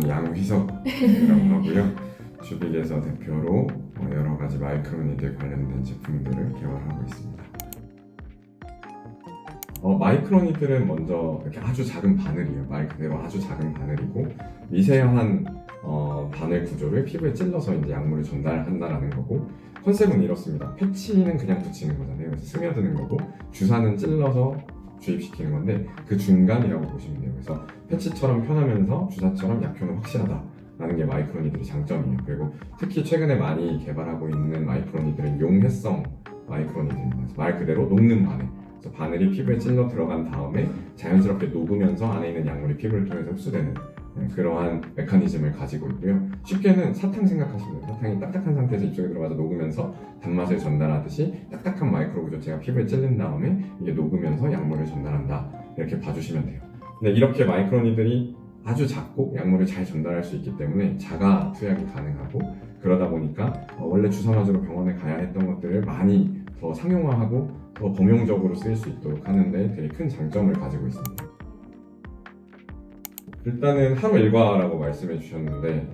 양휘석이라고 하고요. 주빅에서 대표로 여러 가지 마이크로니드 관련된 제품들을 개발하고 있습니다. 마이크로니들은 먼저 이렇게 아주 작은 바늘이에요. 말 그대로 아주 작은 바늘이고 미세한 바늘 구조를 피부에 찔러서 이제 약물을 전달한다라는 거고, 컨셉은 이렇습니다. 패치는 그냥 붙이는 거잖아요. 그래서 스며드는 거고, 주사는 찔러서 주입시키는 건데 그 중간이라고 보시면 돼요. 그래서 패치처럼 편하면서 주사처럼 약효는 확실하다라는 게 마이크로니들의 장점이에요. 그리고 특히 최근에 많이 개발하고 있는 마이크로니들은 용해성 마이크로니들입니다. 말 그대로 녹는 바늘. 그래서 바늘이 피부에 찔러 들어간 다음에 자연스럽게 녹으면서 안에 있는 약물이 피부를 통해서 흡수되는 그러한 메커니즘을 가지고 있고요. 쉽게는 사탕 생각하시면 돼요. 사탕이 딱딱한 상태에서 이쪽에 들어가서 녹으면서 단맛을 전달하듯이 딱딱한 마이크로 구조체가 피부에 찔린 다음에 이게 녹으면서 약물을 전달한다, 이렇게 봐주시면 돼요. 근데 이렇게 마이크로니들이 아주 작고 약물을 잘 전달할 수 있기 때문에 자가 투약이 가능하고, 그러다 보니까 원래 주사 맞으러 병원에 가야 했던 것들을 많이 더 상용화하고 더 범용적으로 쓰일 수 있도록 하는데 되게 큰 장점을 가지고 있습니다. 일단은 하루 일과라고 말씀해 주셨는데,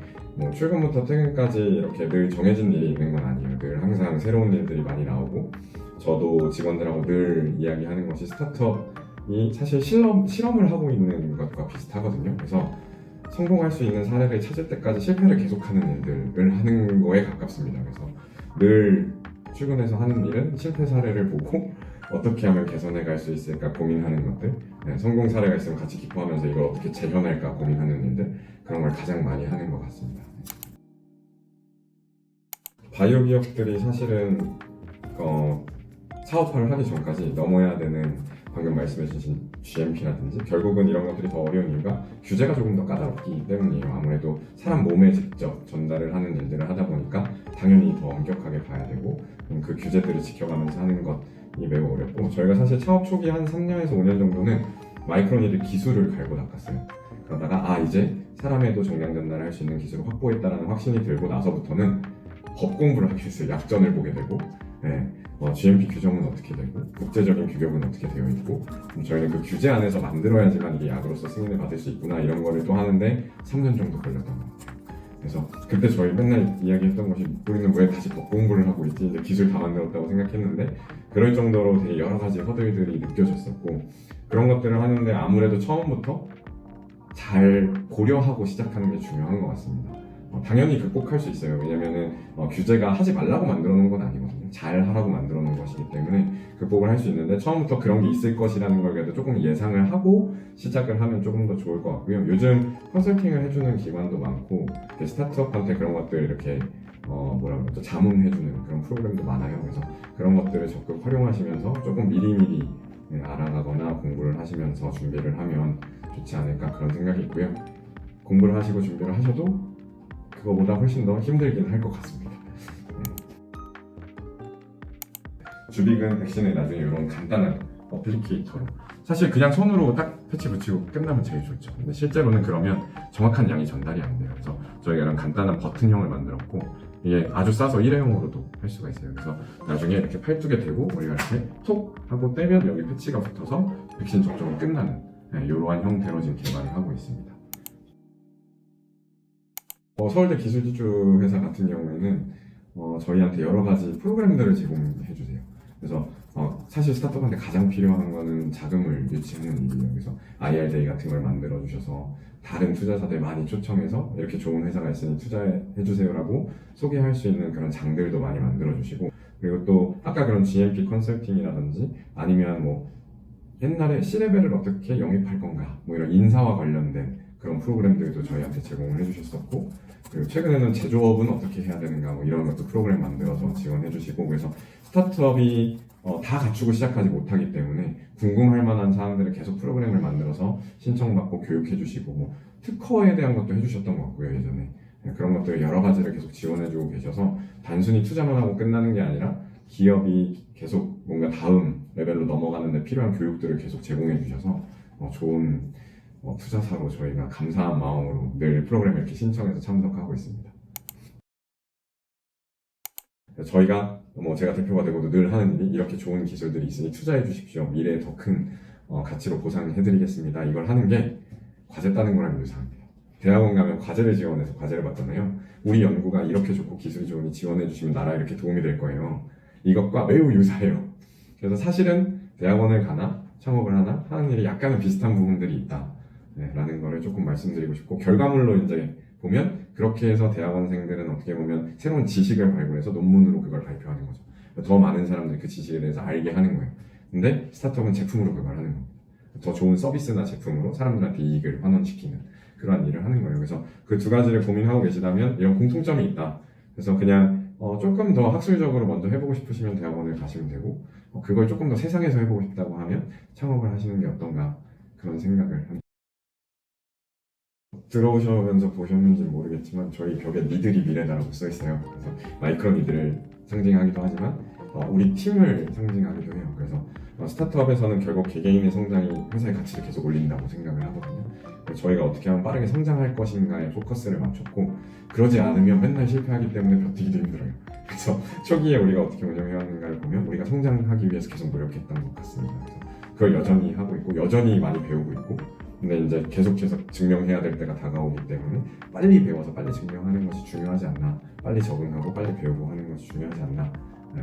출근부터 퇴근까지 이렇게 늘 정해진 일이 있는 건 아니에요. 늘 항상 새로운 일들이 많이 나오고, 저도 직원들하고 늘 이야기하는 것이 스타트업이 사실 실험을 하고 있는 것과 비슷하거든요. 그래서 성공할 수 있는 사례를 찾을 때까지 실패를 계속하는 일들을 하는 거에 가깝습니다. 그래서 늘 출근해서 하는 일은 실패 사례를 보고 어떻게 하면 개선해 갈 수 있을까 고민하는 것들, 성공 사례가 있으면 같이 기뻐하면서 이걸 어떻게 재현할까 고민하는 일들, 그런 걸 가장 많이 하는 것 같습니다. 바이오 기업들이 사실은 사업화를 하기 전까지 넘어야 되는, 방금 말씀해 주신 GMP라든지 결국은 이런 것들이 더 어려운 이유가 규제가 조금 더 까다롭기 때문이에요. 아무래도 사람 몸에 직접 전달을 하는 일들을 하다 보니까 당연히 더 엄격하게 봐야 되고, 그 규제들을 지켜가면서 하는 것이 매우 어렵고, 저희가 사실 창업 초기 한 3년에서 5년 정도는 마이크로니드 기술을 갈고 닦았어요. 그러다가 이제 사람에도 정량 전달을 할 수 있는 기술을 확보했다는 확신이 들고 나서부터는 법 공부를 하게 됐어요. 약전을 보게 되고, GMP 규정은 어떻게 되고 국제적인 규격은 어떻게 되어 있고, 저희는 그 규제 안에서 만들어야지만 이게 약으로서 승인을 받을 수 있구나, 이런 거를 또 하는데 3년 정도 걸렸던 것 같아요. 그래서 그때 저희 맨날 이야기했던 것이, 우리는 왜 다시 법 공부를 하고 있지, 이제 기술 다 만들었다고 생각했는데 그럴 정도로 되게 여러 가지 허들들이 느껴졌었고, 그런 것들을 하는데 아무래도 처음부터 잘 고려하고 시작하는 게 중요한 것 같습니다. 당연히 극복할 수 있어요. 왜냐면은 규제가 하지 말라고 만들어 놓은 건 아니거든요. 잘 하라고 만들어 놓은 것이기 때문에 극복을 할 수 있는데, 처음부터 그런 게 있을 것이라는 걸 그래도 조금 예상을 하고 시작을 하면 조금 더 좋을 것 같고요. 요즘 컨설팅을 해주는 기관도 많고, 스타트업한테 그런 것들 이렇게 자문해주는 그런 프로그램도 많아요. 그래서 그런 것들을 적극 활용하시면서 조금 미리미리 알아가거나 공부를 하시면서 준비를 하면 좋지 않을까, 그런 생각이 있고요. 공부를 하시고 준비를 하셔도 그거보다 훨씬 더 힘들긴 할 것 같습니다. 주빅은 백신을 나중에 이런 간단한 어플리케이터로, 사실 그냥 손으로 딱 패치 붙이고 끝나면 제일 좋죠. 근데 실제로는 그러면 정확한 양이 전달이 안 돼요. 그래서 저희가 이런 간단한 버튼형을 만들었고, 이게 아주 싸서 일회용으로도 할 수가 있어요. 그래서 나중에 이렇게 팔뚝에 대고 우리가 이렇게 톡 하고 떼면 여기 패치가 붙어서 백신 접종이 끝나는 이러한 형태로 지금 개발을 하고 있습니다. 서울대 기술지주 회사 같은 경우에는 저희한테 여러 가지 프로그램들을 제공해 주세요. 그래서 사실 스타트업한테 가장 필요한 거는 자금을 유치하는 일이에요. 그래서 IR데이 같은 걸 만들어 주셔서 다른 투자자들 많이 초청해서 이렇게 좋은 회사가 있으니 투자해 주세요라고 소개할 수 있는 그런 장들도 많이 만들어 주시고, 그리고 또 아까 그런 GMP 컨설팅이라든지 아니면 옛날에 C레벨을 어떻게 영입할 건가, 이런 인사와 관련된 그런 프로그램들도 저희한테 제공을 해주셨었고, 그리고 최근에는 제조업은 어떻게 해야 되는가, 이런 것도 프로그램 만들어서 지원해주시고, 그래서 스타트업이 다 갖추고 시작하지 못하기 때문에 궁금할 만한 사항들을 계속 프로그램을 만들어서 신청받고 교육해주시고, 특허에 대한 것도 해주셨던 것 같고요, 예전에. 그런 것들 여러 가지를 계속 지원해주고 계셔서 단순히 투자만 하고 끝나는 게 아니라 기업이 계속 뭔가 다음 레벨로 넘어가는 데 필요한 교육들을 계속 제공해 주셔서 좋은 투자사로 저희가 감사한 마음으로 늘 프로그램에 이렇게 신청해서 참석하고 있습니다. 저희가 제가 대표가 되고도 늘 하는 일이, 이렇게 좋은 기술들이 있으니 투자해 주십시오. 미래에 더 큰 가치로 보상해 드리겠습니다. 이걸 하는 게 과제 따는 거랑 유사합니다. 대학원 가면 과제를 지원해서 과제를 받잖아요. 우리 연구가 이렇게 좋고 기술이 좋으니 지원해 주시면 나라 이렇게 도움이 될 거예요. 이것과 매우 유사해요. 그래서 사실은 대학원을 가나 창업을 하나 하는 일이 약간은 비슷한 부분들이 있다. 네, 라는 거를 조금 말씀드리고 싶고, 결과물로 이제 보면 그렇게 해서 대학원생들은 어떻게 보면 새로운 지식을 발굴해서 논문으로 그걸 발표하는 거죠. 더 많은 사람들이 그 지식에 대해서 알게 하는 거예요. 근데 스타트업은 제품으로 그걸 하는 겁니다. 더 좋은 서비스나 제품으로 사람들한테 이익을 환원시키는 그러한 일을 하는 거예요. 그래서 그 두 가지를 고민하고 계시다면 이런 공통점이 있다. 그래서 그냥 조금 더 학술적으로 먼저 해보고 싶으시면 대학원을 가시면 되고, 그걸 조금 더 세상에서 해보고 싶다고 하면 창업을 하시는 게 어떤가, 그런 생각을 합니다. 들어오시면서 보셨는지 모르겠지만 저희 벽에 니들이 미래다라고 써 있어요. 그래서 마이크로 니들을 상징하기도 하지만 우리 팀을 상징하기도 해요. 그래서 스타트업에서는 결국 개개인의 성장이 회사의 가치를 계속 올린다고 생각을 하거든요. 그래서 저희가 어떻게 하면 빠르게 성장할 것인가에 포커스를 맞췄고, 그러지 않으면 맨날 실패하기 때문에 버티기도 힘들어요. 그래서 초기에 우리가 어떻게 운영해왔는가를 보면 우리가 성장하기 위해서 계속 노력했던 것 같습니다. 그래서 그걸 여전히 하고 있고 여전히 많이 배우고 있고, 근데 이제 계속해서 증명해야 될 때가 다가오기 때문에 빨리 배워서 빨리 증명하는 것이 중요하지 않나, 빨리 적응하고 빨리 배우고 하는 것이 중요하지 않나,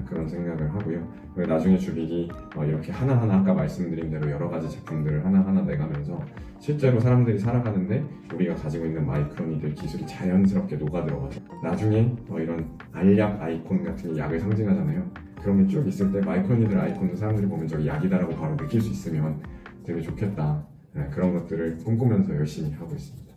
그런 생각을 하고요. 그리고 나중에 주빅이 이렇게 하나하나 아까 말씀드린 대로 여러 가지 제품들을 하나하나 내가면서 실제로 사람들이 살아가는데 우리가 가지고 있는 마이크로니들 기술이 자연스럽게 녹아들어가서 나중에 이런 알약 아이콘 같은 게 약을 상징하잖아요. 그런 게 쭉 있을 때 마이크로니들 아이콘도 사람들이 보면 저기 약이다라고 바로 느낄 수 있으면 되게 좋겠다. 그런 것들을 꿈꾸면서 열심히 하고 있습니다.